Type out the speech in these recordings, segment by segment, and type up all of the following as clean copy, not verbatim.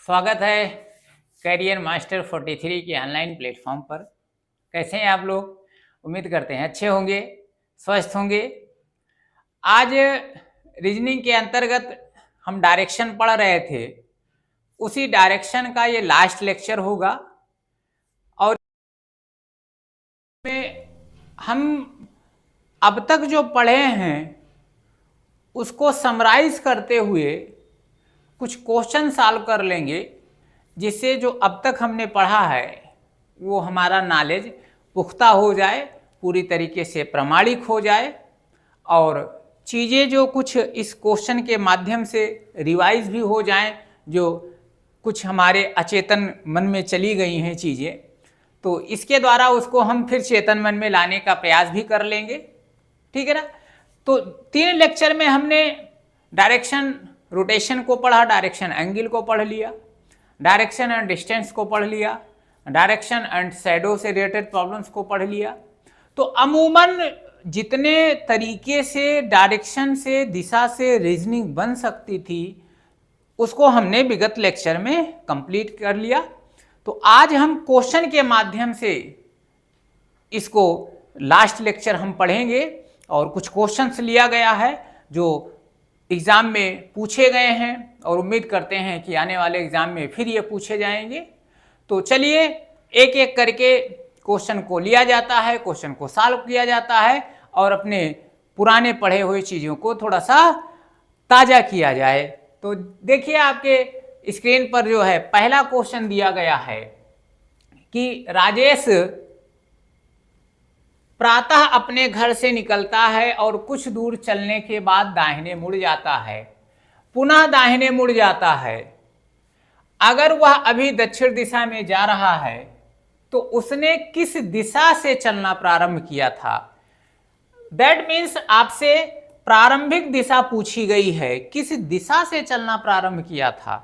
स्वागत है career master 43 के ऑनलाइन प्लेटफॉर्म पर। कैसे हैं आप लोग? उम्मीद करते हैं अच्छे होंगे, स्वस्थ होंगे। आज रीजनिंग के अंतर्गत हम डायरेक्शन पढ़ रहे थे, उसी डायरेक्शन का ये लास्ट लेक्चर होगा और में हम अब तक जो पढ़े हैं उसको समराइज करते हुए कुछ क्वेश्चन सॉल्व कर लेंगे, जिससे जो अब तक हमने पढ़ा है वो हमारा नॉलेज पुख्ता हो जाए, पूरी तरीके से प्रमाणिक हो जाए और चीज़ें जो कुछ इस क्वेश्चन के माध्यम से रिवाइज भी हो जाएं, जो कुछ हमारे अचेतन मन में चली गई हैं चीज़ें, तो इसके द्वारा उसको हम फिर चेतन मन में लाने का प्रयास भी कर लेंगे। ठीक है ना? तो 3 लेक्चर में हमने डायरेक्शन रोटेशन को पढ़ा, डायरेक्शन एंगल को पढ़ लिया, डायरेक्शन एंड डिस्टेंस को पढ़ लिया, डायरेक्शन एंड शैडो से रिलेटेड प्रॉब्लम्स को पढ़ लिया। तो अमूमन जितने तरीके से डायरेक्शन से, दिशा से रीजनिंग बन सकती थी उसको हमने विगत लेक्चर में कंप्लीट कर लिया। तो आज हम क्वेश्चन के माध्यम से इसको लास्ट लेक्चर हम पढ़ेंगे और कुछ क्वेश्चंस लिया गया है जो एग्ज़ाम में पूछे गए हैं और उम्मीद करते हैं कि आने वाले एग्ज़ाम में फिर ये पूछे जाएंगे। तो चलिए एक एक करके क्वेश्चन को लिया जाता है, क्वेश्चन को सॉल्व किया जाता है और अपने पुराने पढ़े हुए चीज़ों को थोड़ा सा ताज़ा किया जाए। तो देखिए आपके स्क्रीन पर जो है पहला क्वेश्चन दिया गया है कि राजेश प्रातः अपने घर से निकलता है और कुछ दूर चलने के बाद दाहिने मुड़ जाता है, पुनः दाहिने मुड़ जाता है। अगर वह अभी दक्षिण दिशा में जा रहा है तो उसने किस दिशा से चलना प्रारंभ किया था? दैट मीन्स आपसे प्रारंभिक दिशा पूछी गई है, किस दिशा से चलना प्रारंभ किया था।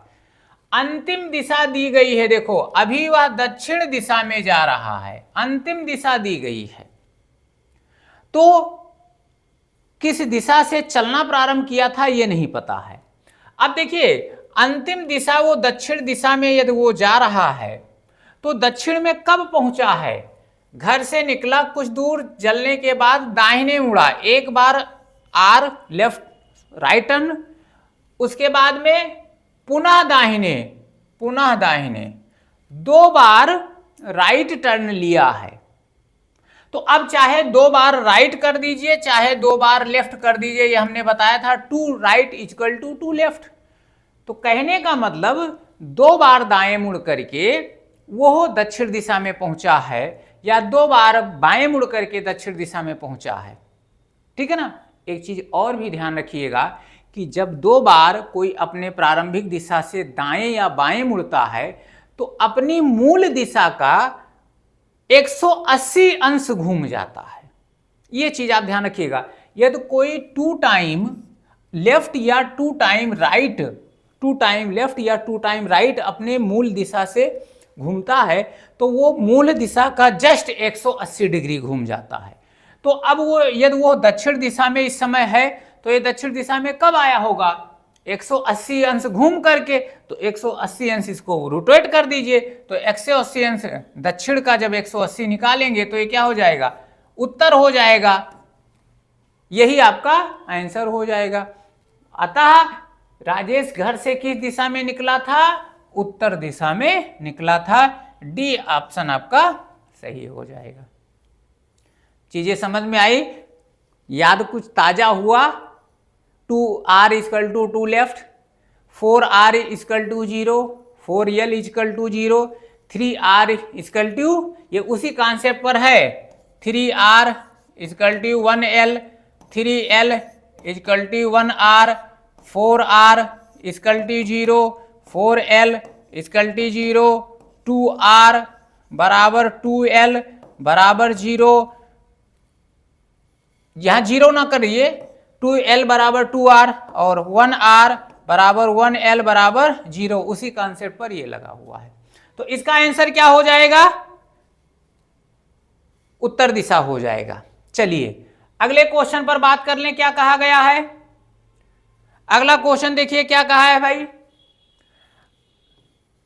अंतिम दिशा दी गई है, देखो अभी वह दक्षिण दिशा में जा रहा है, अंतिम दिशा दी गई है। तो किस दिशा से चलना प्रारंभ किया था ये नहीं पता है। अब देखिए अंतिम दिशा वो दक्षिण दिशा में यदि वो जा रहा है तो दक्षिण में कब पहुंचा है? घर से निकला, कुछ दूर चलने के बाद दाहिने मुड़ा, एक बार आर लेफ्ट राइट टर्न, उसके बाद में पुनः दाहिने, पुनः दाहिने, 2 बार राइट टर्न लिया है। तो अब चाहे 2 बार राइट कर दीजिए, चाहे 2 बार लेफ्ट कर दीजिए, ये हमने बताया था 2 राइट इक्वल टू 2 लेफ्ट। तो कहने का मतलब 2 बार दाएं मुड़ करके वो दक्षिण दिशा में पहुंचा है या 2 बार बाएं मुड़ करके दक्षिण दिशा में पहुंचा है। ठीक है ना? एक चीज और भी ध्यान रखिएगा कि जब 2 बार कोई अपने प्रारंभिक दिशा से दाएं या बाएं मुड़ता है तो अपनी मूल दिशा का 180 अंश घूम जाता है। ये चीज आप ध्यान रखिएगा। यदि कोई 2 टाइम लेफ्ट या 2 टाइम राइट, 2 टाइम लेफ्ट या 2 टाइम राइट अपने मूल दिशा से घूमता है तो वो मूल दिशा का जस्ट 180 डिग्री घूम जाता है। तो अब वो यदि वो दक्षिण दिशा में इस समय है तो ये दक्षिण दिशा में कब आया होगा? 180 अंश घूम करके। तो 180 अंश इसको रोटेट कर दीजिए, तो 180 अंश दक्षिण का जब 180 निकालेंगे तो ये क्या हो जाएगा? उत्तर हो जाएगा। यही आपका आंसर हो जाएगा। अतः राजेश घर से किस दिशा में निकला था? उत्तर दिशा में निकला था। डी ऑप्शन आपका सही हो जाएगा। चीजें समझ में आई? याद कुछ ताजा हुआ? 2r equal to 2 left, 4r equal to 0, 4l equal to 0, 3r equal to, ये उसी कॉन्सेप्ट पर है, 3r equal to 1l, 3l equal to 1r, 4r equal to 0, 4l equal to 0, 2r बराबर 2l बराबर 0, यहां 0 ना करिए, 2l बराबर 2r और 1r बराबर 1l बराबर 0, उसी कॉन्सेप्ट पर ये लगा हुआ है। तो इसका आंसर क्या हो जाएगा? उत्तर दिशा हो जाएगा। चलिए अगले क्वेश्चन पर बात कर लें, क्या कहा गया है। अगला क्वेश्चन देखिए क्या कहा है भाई।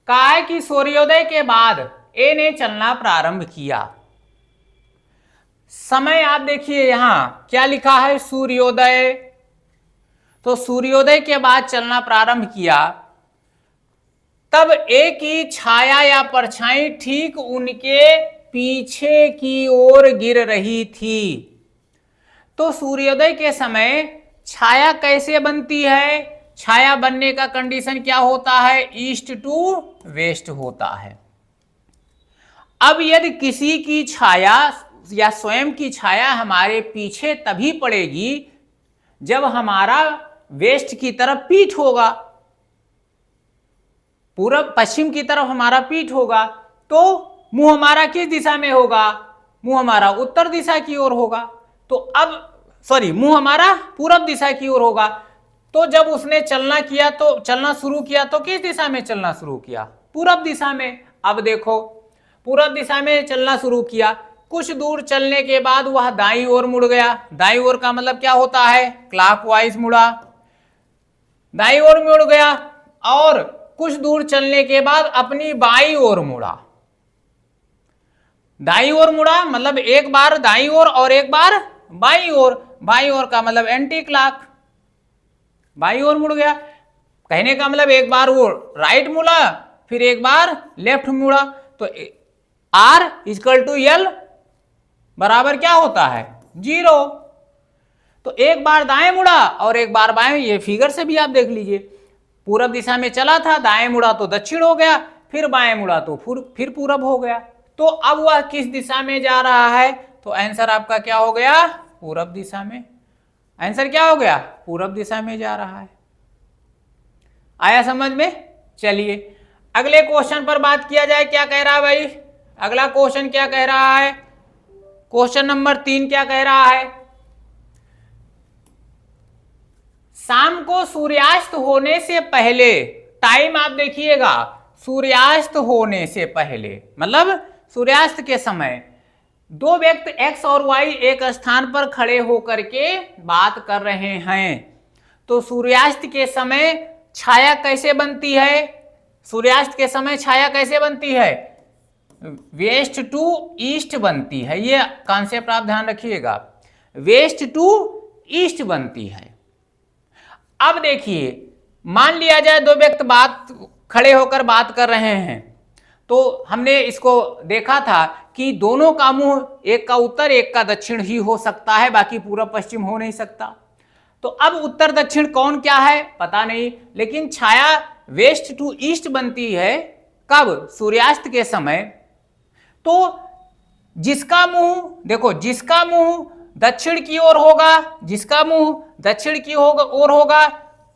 कहा है कि सूर्योदय के बाद ए ने चलना प्रारंभ किया। समय आप देखिए यहां क्या लिखा है, सूर्योदय। तो सूर्योदय के बाद चलना प्रारंभ किया, तब ए की छाया या परछाई ठीक उनके पीछे की ओर गिर रही थी। तो सूर्योदय के समय छाया कैसे बनती है? छाया बनने का कंडीशन क्या होता है? ईस्ट टू वेस्ट होता है। अब यदि किसी की छाया या स्वयं की छाया हमारे पीछे तभी पड़ेगी जब हमारा वेस्ट की तरफ पीठ होगा, पूरब पश्चिम की तरफ हमारा पीठ होगा, तो मुंह हमारा किस दिशा में होगा? मुंह हमारा उत्तर दिशा की ओर होगा। तो अब मुंह हमारा पूरब दिशा की ओर होगा। तो जब उसने चलना शुरू किया तो किस दिशा में चलना शुरू किया? पूरब दिशा में। अब देखो, पूरब दिशा में चलना शुरू किया, कुछ दूर चलने के बाद वह दाईं ओर मुड़ गया। दाईं ओर का मतलब क्या होता है? क्लॉकवाइज मुड़ा, दाईं ओर मुड़ गया। और कुछ दूर चलने के बाद अपनी बाईं ओर मुड़ा। दाईं ओर मुड़ा मतलब एक बार दाईं ओर और एक बार बाईं ओर। बाईं ओर का मतलब एंटी क्लॉक, बाईं ओर मुड़ गया। कहने का मतलब एक बार वो राइट मुड़ा, फिर एक बार लेफ्ट मुड़ा। तो R इक्वल टू L बराबर क्या होता है? 0। तो एक बार दाएं मुड़ा और एक बार बाएं, ये फिगर से भी आप देख लीजिए। पूरब दिशा में चला था, दाएं मुड़ा तो दक्षिण हो गया, फिर बाएं मुड़ा तो फिर पूरब हो गया। तो अब वह किस दिशा में जा रहा है? तो आंसर आपका क्या हो गया? पूरब दिशा में। आंसर क्या हो गया? पूरब दिशा में जा रहा है। आया समझ में? चलिए अगले क्वेश्चन पर बात किया जाए। क्या कह रहा है भाई? अगला क्वेश्चन क्या कह रहा है? क्वेश्चन नंबर 3 क्या कह रहा है? शाम को सूर्यास्त होने से पहले, टाइम आप देखिएगा, सूर्यास्त होने से पहले मतलब सूर्यास्त के समय दो व्यक्ति X और Y एक स्थान पर खड़े होकर के बात कर रहे हैं। तो सूर्यास्त के समय छाया कैसे बनती है? सूर्यास्त के समय छाया कैसे बनती है? वेस्ट टू ईस्ट बनती है। ये कॉन्सेप्ट आप ध्यान रखिएगा, वेस्ट टू ईस्ट बनती है। अब देखिए, मान लिया जाए दो व्यक्ति खड़े होकर बात कर रहे हैं, तो हमने इसको देखा था कि दोनों का मुंह, एक का उत्तर एक का दक्षिण ही हो सकता है, बाकी पूर्व पश्चिम हो नहीं सकता। तो अब उत्तर दक्षिण कौन क्या है पता नहीं, लेकिन छाया वेस्ट टू ईस्ट बनती है कब? सूर्यास्त के समय। तो जिसका मुंह देखो, जिसका मुंह दक्षिण की ओर होगा, जिसका मुंह दक्षिण की ओर होगा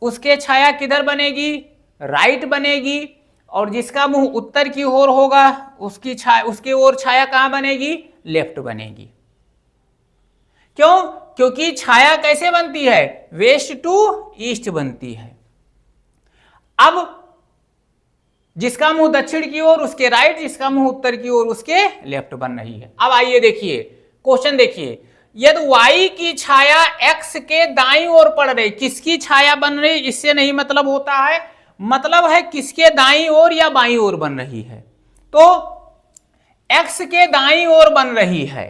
उसके छाया किधर बनेगी? राइट बनेगी। और जिसका मुंह उत्तर की ओर होगा उसकी छाया, उसके ओर छाया कहां बनेगी? लेफ्ट बनेगी। क्यों? क्योंकि छाया कैसे बनती है? वेस्ट टू ईस्ट बनती है। अब जिसका मुंह दक्षिण की ओर उसके राइट, जिसका मुंह उत्तर की ओर उसके लेफ्ट बन रही है। अब आइए देखिए क्वेश्चन देखिए, यदि Y की छाया X के दाईं ओर पड़ रही, किसकी छाया बन रही? इससे नहीं मतलब होता है, मतलब है किसके दाईं ओर या बाईं ओर बन रही है। तो X के दाईं ओर बन रही है।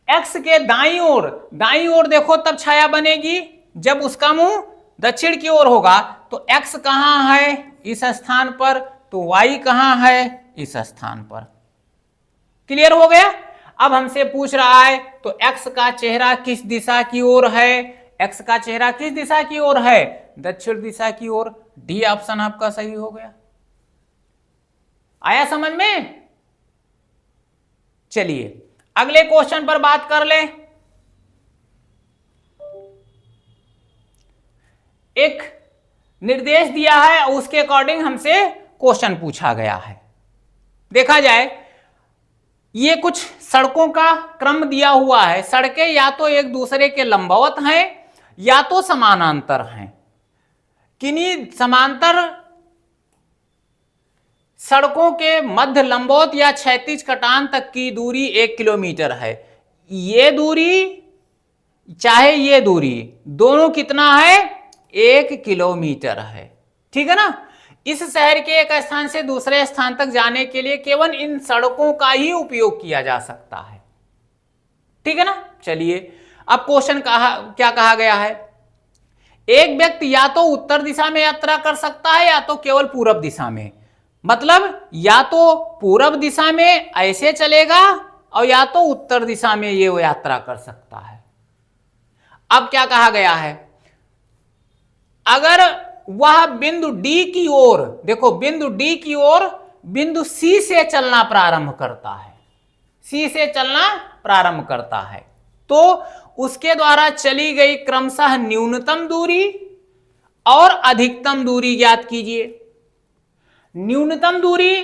X के दाईं ओर देखो तब छाया बनेगी जब उसका मुंह दक्षिण की ओर होगा। तो X कहां है? इस स्थान पर। तो Y कहां है? इस स्थान पर। क्लियर हो गया? अब हमसे पूछ रहा है तो X का चेहरा किस दिशा की ओर है? X का चेहरा किस दिशा की ओर है? दक्षिण दिशा की ओर। डी ऑप्शन आपका सही हो गया। आया समझ में? चलिए अगले क्वेश्चन पर बात कर ले। एक निर्देश दिया है, उसके अकॉर्डिंग हमसे क्वेश्चन पूछा गया है। देखा जाए, ये कुछ सड़कों का क्रम दिया हुआ है। सड़कें या तो एक दूसरे के लंबवत हैं या तो समानांतर हैं। किन्हीं समांतर सड़कों के मध्य लंबवत या क्षैतिज कटान तक की दूरी 1 किलोमीटर है। ये दूरी चाहे ये दूरी, दोनों कितना है? 1 किलोमीटर है। ठीक है ना? इस शहर के एक स्थान से दूसरे स्थान तक जाने के लिए केवल इन सड़कों का ही उपयोग किया जा सकता है। ठीक है ना। चलिए अब क्वेश्चन क्या कहा गया है, एक व्यक्ति या तो उत्तर दिशा में यात्रा कर सकता है या तो केवल पूरब दिशा में, मतलब या तो पूरब दिशा में ऐसे चलेगा और या तो उत्तर दिशा में ये वो यात्रा कर सकता है। अब क्या कहा गया है, अगर वह बिंदु डी की ओर, देखो बिंदु डी की ओर बिंदु सी से चलना प्रारंभ करता है, सी से चलना प्रारंभ करता है, तो उसके द्वारा चली गई क्रमशः न्यूनतम दूरी और अधिकतम दूरी ज्ञात कीजिए। न्यूनतम दूरी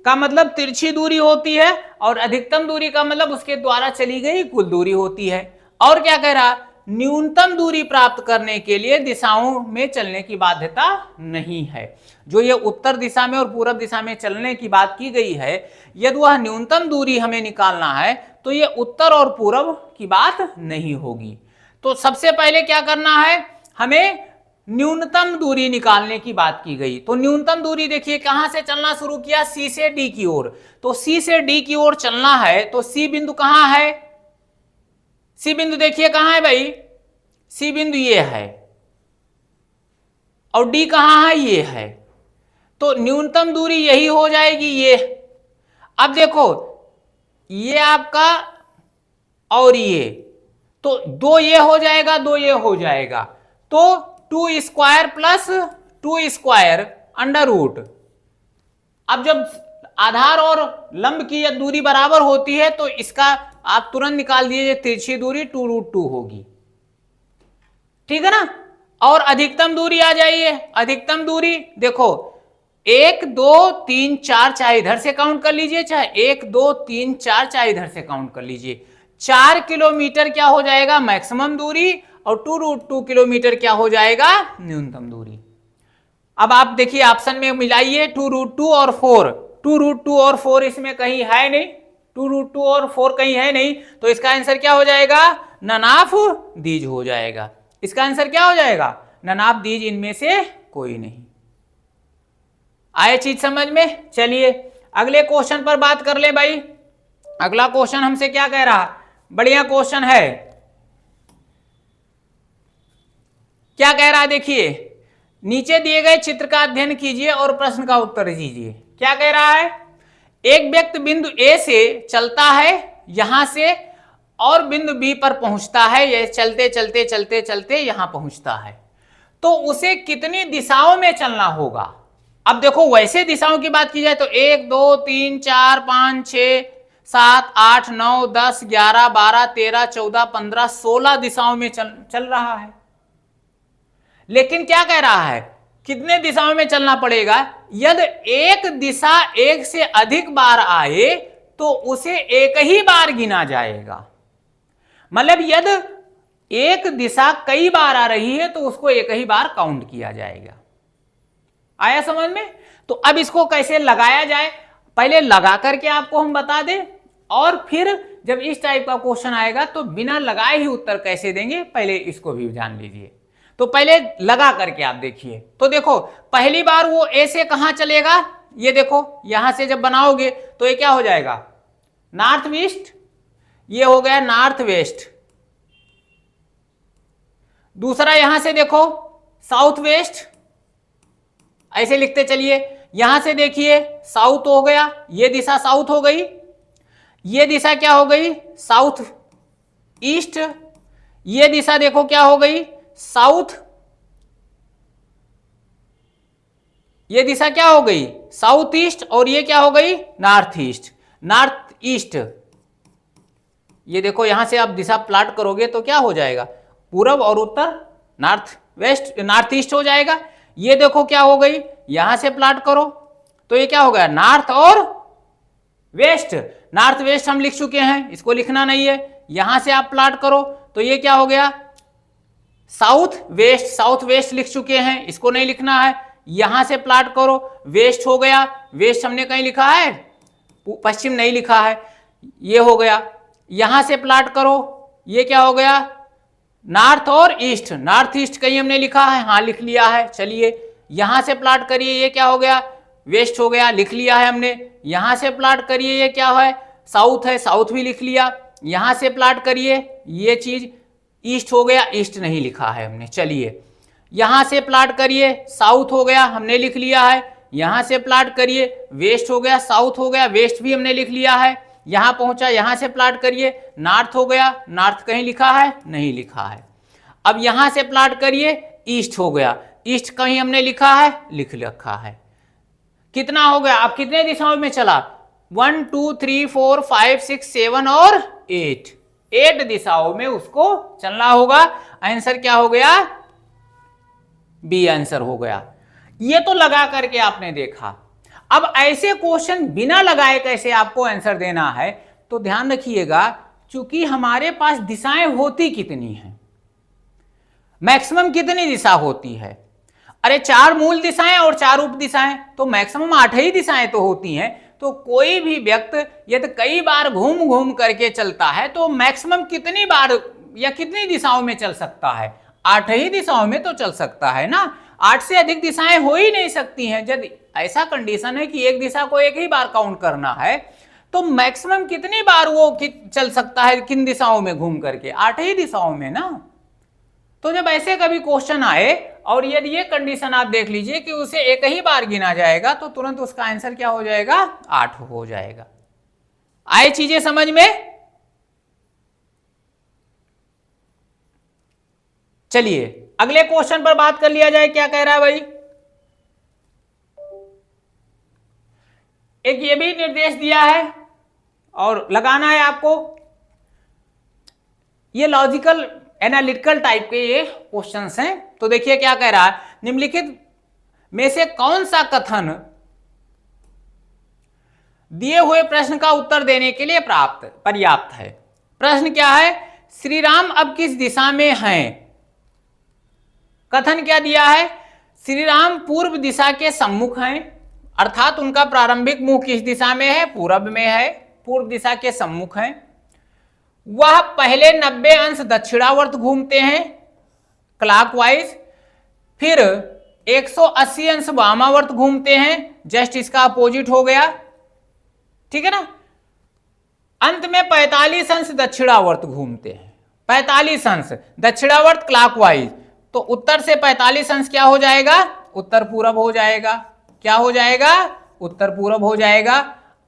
का मतलब तिरछी दूरी होती है और अधिकतम दूरी का मतलब उसके द्वारा चली गई कुल दूरी होती है। और क्या कह रहा, न्यूनतम दूरी प्राप्त करने के लिए दिशाओं में चलने की बाध्यता नहीं है। जो ये उत्तर दिशा में और पूरब दिशा में चलने की बात की गई है, यदि वह न्यूनतम दूरी हमें निकालना है तो ये उत्तर और पूरब की बात नहीं होगी। तो सबसे पहले क्या करना है, हमें न्यूनतम दूरी निकालने की बात की गई। तो न्यूनतम दूरी देखिए कहां से चलना शुरू किया, सी से डी की ओर। तो सी से डी की ओर चलना है तो सी बिंदु कहां है, सी बिंदु देखिए कहां है भाई, सी बिंदु ये है और डी कहां है, ये है। तो न्यूनतम दूरी यही हो जाएगी ये। अब देखो ये आपका और ये, तो दो ये हो जाएगा, दो ये हो जाएगा, तो 2 square plus 2 square under root. अब जब आधार और लंब की दूरी बराबर होती है तो इसका आप तुरंत निकाल दीजिए, तिरछी दूरी 2√2 होगी। ठीक है ना। और अधिकतम दूरी आ जाइए, अधिकतम दूरी देखो 1 2 3 4, चाहे इधर से काउंट कर लीजिए, चाहे 1 2 3 4 चाहे इधर से काउंट कर लीजिए। 4 किलोमीटर क्या हो जाएगा मैक्सिमम दूरी और 2√2 किलोमीटर क्या हो जाएगा न्यूनतम दूरी। अब आप देखिए ऑप्शन में मिलाइए 2√2 और 4, 2√2 और 4 इसमें कहीं है नहीं, 2√2 और 4 कहीं है नहीं, तो इसका आंसर क्या हो जाएगा, नन ऑफ दीज हो जाएगा। इसका आंसर क्या हो जाएगा, नन ऑफ दीज, इनमें से कोई नहीं। आए चीज समझ में। चलिए अगले क्वेश्चन पर बात कर ले भाई। अगला क्वेश्चन हमसे क्या कह रहा, बढ़िया क्वेश्चन है, क्या कह रहा है देखिए, नीचे दिए गए चित्र का अध्ययन कीजिए और प्रश्न का उत्तर दीजिए। क्या कह रहा है, एक व्यक्ति बिंदु ए से चलता है यहां से और बिंदु बी पर पहुंचता है, ये चलते चलते चलते चलते यहां पहुंचता है, तो उसे कितनी दिशाओं में चलना होगा। अब देखो वैसे दिशाओं की बात की जाए तो 1 2 3 4 5 6 7 8 9 10 11 12 13 14 15 16 दिशाओं में चल रहा है। लेकिन क्या कह रहा है, कितने दिशाओं में चलना पड़ेगा, यदि एक दिशा एक से अधिक बार आए तो उसे एक ही बार गिना जाएगा। मतलब यदि एक दिशा कई बार आ रही है तो उसको एक ही बार काउंट किया जाएगा। आया समझ में। तो अब इसको कैसे लगाया जाए, पहले लगा करके आपको हम बता दें और फिर जब इस टाइप का क्वेश्चन आएगा तो बिना लगाए ही उत्तर कैसे देंगे, पहले इसको भी जान लीजिए। तो पहले लगा करके आप देखिए। तो देखो पहली बार वो ए से कहां चलेगा, ये देखो यहां से जब बनाओगे तो ये क्या हो जाएगा नॉर्थ ईस्ट, ये हो गया नॉर्थ वेस्ट। दूसरा यहां से देखो साउथ वेस्ट, ऐसे लिखते चलिए। यहां से देखिए साउथ हो गया, ये दिशा साउथ हो गई, ये दिशा क्या हो गई साउथ ईस्ट, ये दिशा देखो क्या हो गई साउथ, ये दिशा क्या हो गई साउथ ईस्ट, और ये क्या हो गई नॉर्थ ईस्ट, नॉर्थ ईस्ट। ये देखो यहां से आप दिशा प्लॉट करोगे तो क्या हो जाएगा पूरब और उत्तर, नॉर्थ वेस्ट नॉर्थ ईस्ट हो जाएगा। ये देखो क्या हो गई, यहां से प्लॉट करो तो ये क्या हो गया नॉर्थ और वेस्ट, नॉर्थ वेस्ट हम लिख चुके हैं, इसको लिखना नहीं है। यहां से आप प्लॉट करो तो ये क्या हो गया साउथ वेस्ट, साउथ वेस्ट लिख चुके हैं, इसको नहीं लिखना है। यहां से प्लॉट करो वेस्ट हो गया, वेस्ट हमने कहीं लिखा है, पश्चिम नहीं लिखा है, ये हो गया। यहां से प्लॉट करो, ये क्या हो गया नॉर्थ और ईस्ट, नॉर्थ ईस्ट कहीं हमने लिखा है, हाँ लिख लिया है। चलिए यहां से प्लॉट करिए, ये क्या हो गया, वेस्ट हो गया, लिख लिया है हमने। यहां से प्लॉट करिए, ये क्या है, साउथ है, साउथ भी लिख लिया। यहां से प्लॉट करिए, ये चीज ईस्ट हो गया, ईस्ट नहीं लिखा है हमने। चलिए यहां से प्लॉट करिए, साउथ हो गया, हमने लिख लिया है। यहां से प्लॉट करिए, वेस्ट हो गया, साउथ हो गया, वेस्ट भी हमने लिख लिया है। यहां पहुंचा, यहां से प्लॉट करिए, नॉर्थ हो गया, नॉर्थ कहीं लिखा है, नहीं लिखा है। अब यहां से प्लॉट करिए, ईस्ट हो गया, ईस्ट कहीं हमने लिखा है, लिख रखा है। कितना हो गया, अब कितने दिशाओं में चला, 1 2 3 4 5 6 7 और 8 दिशाओं में उसको चलना होगा। आंसर क्या हो गया, बी आंसर हो गया। ये तो लगा करके आपने देखा। अब ऐसे क्वेश्चन बिना लगाए कैसे आपको आंसर देना है, तो ध्यान रखिएगा, चूंकि हमारे पास दिशाएं होती कितनी हैं, मैक्सिमम कितनी दिशा होती है, अरे 4 मूल दिशाएं और 4 उप दिशाएं, तो मैक्सिमम 8 ही दिशाएं तो होती हैं। तो कोई भी व्यक्ति यदि कई बार घूम घूम करके चलता है तो मैक्सिमम कितनी बार या कितनी दिशाओं में चल सकता है, 8 ही दिशाओं में तो चल सकता है ना। 8 से अधिक दिशाएं हो ही नहीं सकती हैं। यदि ऐसा कंडीशन है कि एक दिशा को एक ही बार काउंट करना है, तो मैक्सिमम कितनी बार वो चल सकता है, किन दिशाओं में घूम करके, 8 ही दिशाओं में ना। तो जब ऐसे कभी क्वेश्चन आए और यदि ये कंडीशन आप देख लीजिए कि उसे एक ही बार गिना जाएगा, तो तुरंत उसका आंसर क्या हो जाएगा, 8 हो जाएगा। आए चीजें समझ में। चलिए अगले क्वेश्चन पर बात कर लिया जाए, क्या कह रहा है भाई। एक ये भी निर्देश दिया है और लगाना है आपको, ये लॉजिकल एनालिटिकल टाइप के ये क्वेश्चंस हैं। तो देखिए क्या कह रहा है, निम्नलिखित में से कौन सा कथन दिए हुए प्रश्न का उत्तर देने के लिए पर्याप्त है। प्रश्न क्या है, श्री राम अब किस दिशा में हैं। कथन क्या दिया है, श्री राम पूर्व दिशा के सम्मुख हैं, अर्थात उनका प्रारंभिक मुख किस दिशा में है, पूरब में है, पूर्व दिशा के सम्मुख हैं। वह पहले 90 अंश दक्षिणावर्त घूमते हैं क्लॉकवाइज, फिर 180 अंश वामावर्त घूमते हैं, जस्ट इसका अपोजिट हो गया, ठीक है ना। अंत में 45 अंश दक्षिणावर्त घूमते हैं, 45 अंश दक्षिणावर्त क्लॉकवाइज, तो उत्तर से 45 अंश क्या हो जाएगा, उत्तर पूरब हो जाएगा। क्या हो जाएगा, उत्तर पूरब हो जाएगा।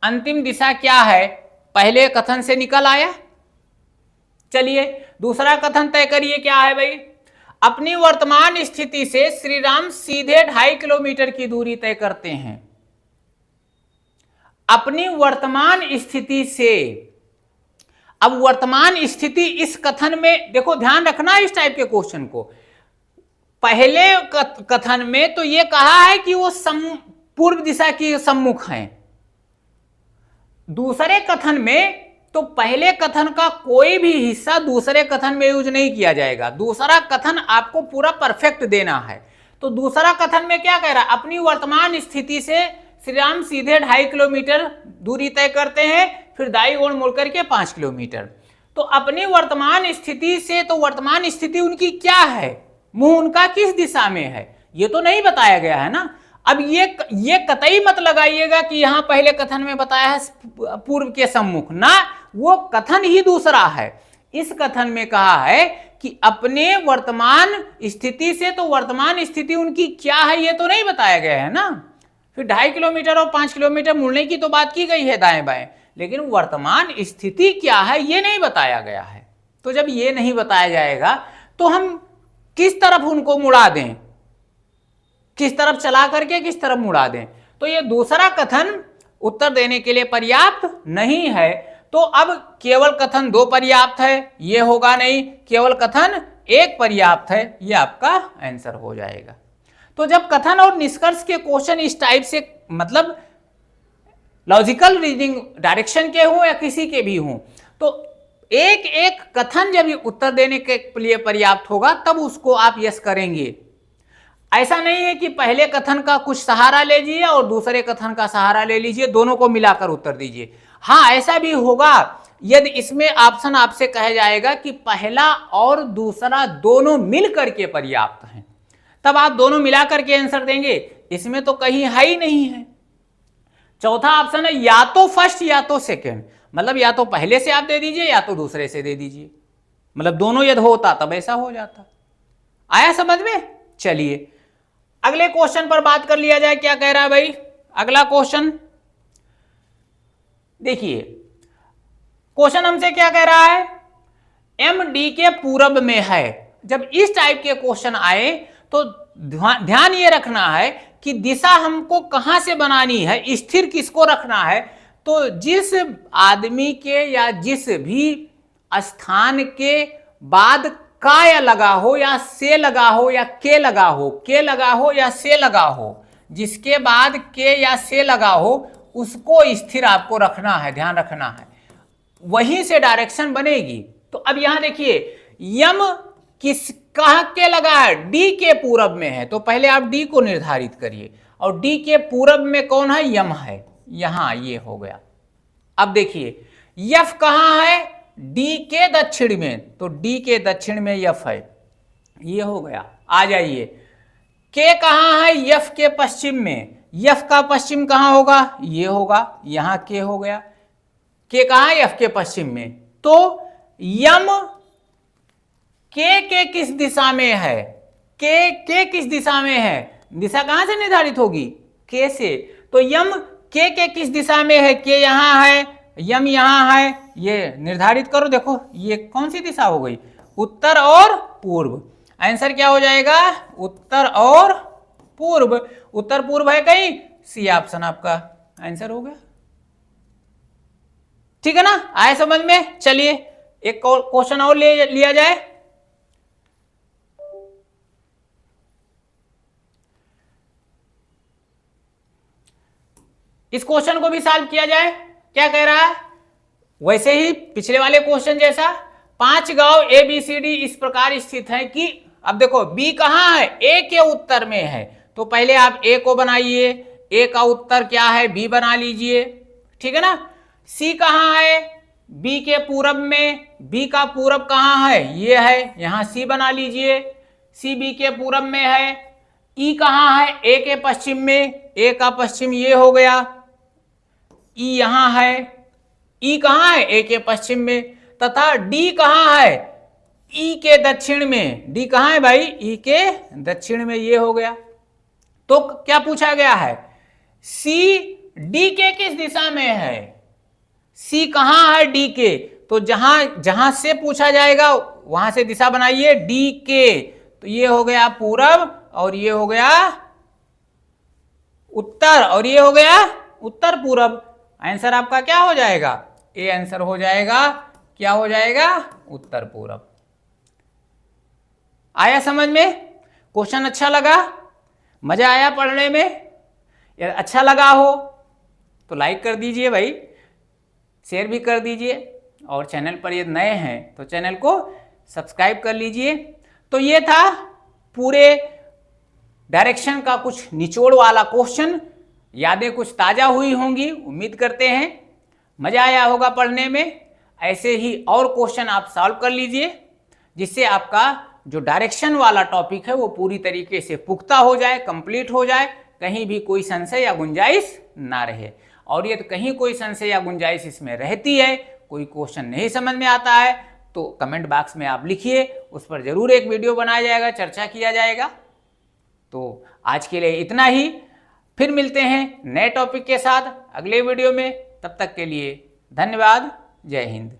अंतिम दिशा क्या है, पहले कथन से निकल आया। चलिए दूसरा कथन तय करिए, क्या है भाई, अपनी वर्तमान स्थिति से श्री राम सीधे 2.5 किलोमीटर की दूरी तय करते हैं। अपनी वर्तमान स्थिति से, अब वर्तमान स्थिति इस कथन में देखो, ध्यान रखना इस टाइप के क्वेश्चन को। पहले कथन में तो ये कहा है कि वो पूर्व दिशा की सम्मुख हैं। दूसरे कथन में तो पहले कथन का कोई भी हिस्सा दूसरे कथन में यूज नहीं किया जाएगा। दूसरा कथन आपको पूरा परफेक्ट देना है। तो दूसरा कथन में क्या कह रहा है, अपनी वर्तमान स्थिति से श्री राम सीधे 2.5 किलोमीटर दूरी तय करते हैं, फिर दाईं ओर मुड़ करके 5 किलोमीटर। तो अपनी वर्तमान स्थिति से, तो वर्तमान स्थिति उनकी क्या है, मुंह उनका किस दिशा में है, ये तो नहीं बताया गया है ना। अब ये कतई मत लगाइएगा कि यहां पहले कथन में बताया है पूर्व के सम्मुख, ना, वो कथन ही दूसरा है। इस कथन में कहा है कि अपने वर्तमान स्थिति से, तो वर्तमान स्थिति उनकी क्या है ये तो नहीं बताया गया है ना। फिर 2.5 किलोमीटर और 5 किलोमीटर मुड़ने की तो बात की गई है दाएं बाएं, लेकिन वर्तमान स्थिति क्या है ये नहीं बताया गया है। तो जब ये नहीं बताया जाएगा तो हम किस तरफ उनको मुड़ा दें, किस तरफ चला करके किस तरफ मुड़ा दें। तो ये दूसरा कथन उत्तर देने के लिए पर्याप्त नहीं है। तो अब केवल कथन 2 पर्याप्त है, ये होगा नहीं, केवल कथन 1 पर्याप्त है, ये आपका आंसर हो जाएगा। तो जब कथन और निष्कर्ष के क्वेश्चन इस टाइप से, मतलब लॉजिकल रीजनिंग डायरेक्शन के हों या किसी के भी हों, तो एक एक कथन जब उत्तर देने के लिए पर्याप्त होगा तब उसको आप यस करेंगे। ऐसा नहीं है कि पहले कथन का कुछ सहारा ले लीजिए और दूसरे कथन का सहारा ले लीजिए, दोनों को मिलाकर उत्तर दीजिए। हाँ, ऐसा भी होगा यदि इसमें ऑप्शन आपसे कहा जाएगा कि पहला और दूसरा दोनों मिल करके पर्याप्त हैं। तब आप दोनों मिला करके आंसर देंगे, इसमें तो कहीं है ही नहीं है। चौथा ऑप्शन है या तो फर्स्ट या तो सेकंड, मतलब या तो पहले से आप दे दीजिए या तो दूसरे से दे दीजिए, मतलब दोनों यदि होता तब ऐसा हो जाता। आया समझ में? चलिए अगले क्वेश्चन पर बात कर लिया जाए। क्या कह रहा है भाई अगला क्वेश्चन? देखिए क्वेश्चन हमसे क्या कह रहा है, एम डी के पूरब में है। जब इस टाइप के क्वेश्चन आए तो ध्यान ये रखना है कि दिशा हमको कहां से बनानी है, स्थिर किसको रखना है। तो जिस आदमी के या जिस भी स्थान के बाद का या लगा हो या से लगा हो या के लगा हो, के लगा हो या से लगा हो, जिसके बाद के या से लगा हो उसको स्थिर आपको रखना है, ध्यान रखना है, वहीं से डायरेक्शन बनेगी। तो अब यहां देखिए यम किस कहां के लगा है, डी के पूरब में है, तो पहले आप डी को निर्धारित करिए, और डी के पूरब में कौन है, यम है, यहां ये हो गया। अब देखिए यफ कहां है, डी के दक्षिण में, तो डी के दक्षिण में यफ है, ये हो गया। आ जाइए के कहां है, यफ के पश्चिम में, यफ का पश्चिम कहां होगा, ये होगा, यहां के हो गया। के कहां है, यफ के पश्चिम में, तो यम के किस दिशा में है, के किस दिशा में है, दिशा कहां से निर्धारित होगी, के से। तो यम के किस दिशा में है, के यहां है, यम यहां है, ये निर्धारित करो। देखो ये कौन सी दिशा हो गई, उत्तर और पूर्व। आंसर क्या हो जाएगा, उत्तर और पूर्व। उत्तर पूर्व है कहीं, सी ऑप्शन आपका आंसर हो गया। ठीक है ना, आए समझ में? चलिए एक क्वेश्चन और ले लिया जाए। इस क्वेश्चन को भी सॉल्व किया जाए। क्या कह रहा है, वैसे ही पिछले वाले क्वेश्चन जैसा, 5 गांव ए बी सी डी इस प्रकार स्थित है कि, अब देखो बी कहां है, ए के उत्तर में है, तो पहले आप ए को बनाइए, ए का उत्तर क्या है, बी बना लीजिए, ठीक है ना। सी कहां है, बी के पूरब में, बी का पूरब कहां है, ये है, यहां सी बना लीजिए, सी बी के पूरब में है। ई कहां है, ए के पश्चिम में, ए का पश्चिम ये हो गया, ई यहां है, ई कहां है, ए के पश्चिम में, तथा डी कहां है, ई के दक्षिण में, डी कहां है भाई, ई के दक्षिण में, ये हो गया। तो क्या पूछा गया है, सी डी के किस दिशा में है, सी कहां है डी के, तो जहां से पूछा जाएगा वहां से दिशा बनाइए, डी के, तो ये हो गया पूरब, और ये हो गया उत्तर, और ये हो गया उत्तर पूरब। आंसर आपका क्या हो जाएगा, ए आंसर हो जाएगा, क्या हो जाएगा, उत्तर पूरब। आया समझ में? क्वेश्चन अच्छा लगा, मजा आया पढ़ने में? यार अच्छा लगा हो तो लाइक कर दीजिए भाई, शेयर भी कर दीजिए, और चैनल पर ये नए हैं तो चैनल को सब्सक्राइब कर लीजिए। तो ये था पूरे डायरेक्शन का कुछ निचोड़ वाला क्वेश्चन। यादें कुछ ताज़ा हुई होंगी, उम्मीद करते हैं मज़ा आया होगा पढ़ने में। ऐसे ही और क्वेश्चन आप सॉल्व कर लीजिए, जिससे आपका जो डायरेक्शन वाला टॉपिक है वो पूरी तरीके से पुख्ता हो जाए, कंप्लीट हो जाए, कहीं भी कोई संशय या गुंजाइश ना रहे। और ये तो कहीं कोई संशय या गुंजाइश इसमें रहती है, कोई क्वेश्चन नहीं समझ में आता है, तो कमेंट बॉक्स में आप लिखिए, उस पर जरूर एक वीडियो बनाया जाएगा, चर्चा किया जाएगा। तो आज के लिए इतना ही, फिर मिलते हैं नए टॉपिक के साथ अगले वीडियो में। तब तक के लिए धन्यवाद, जय हिंद।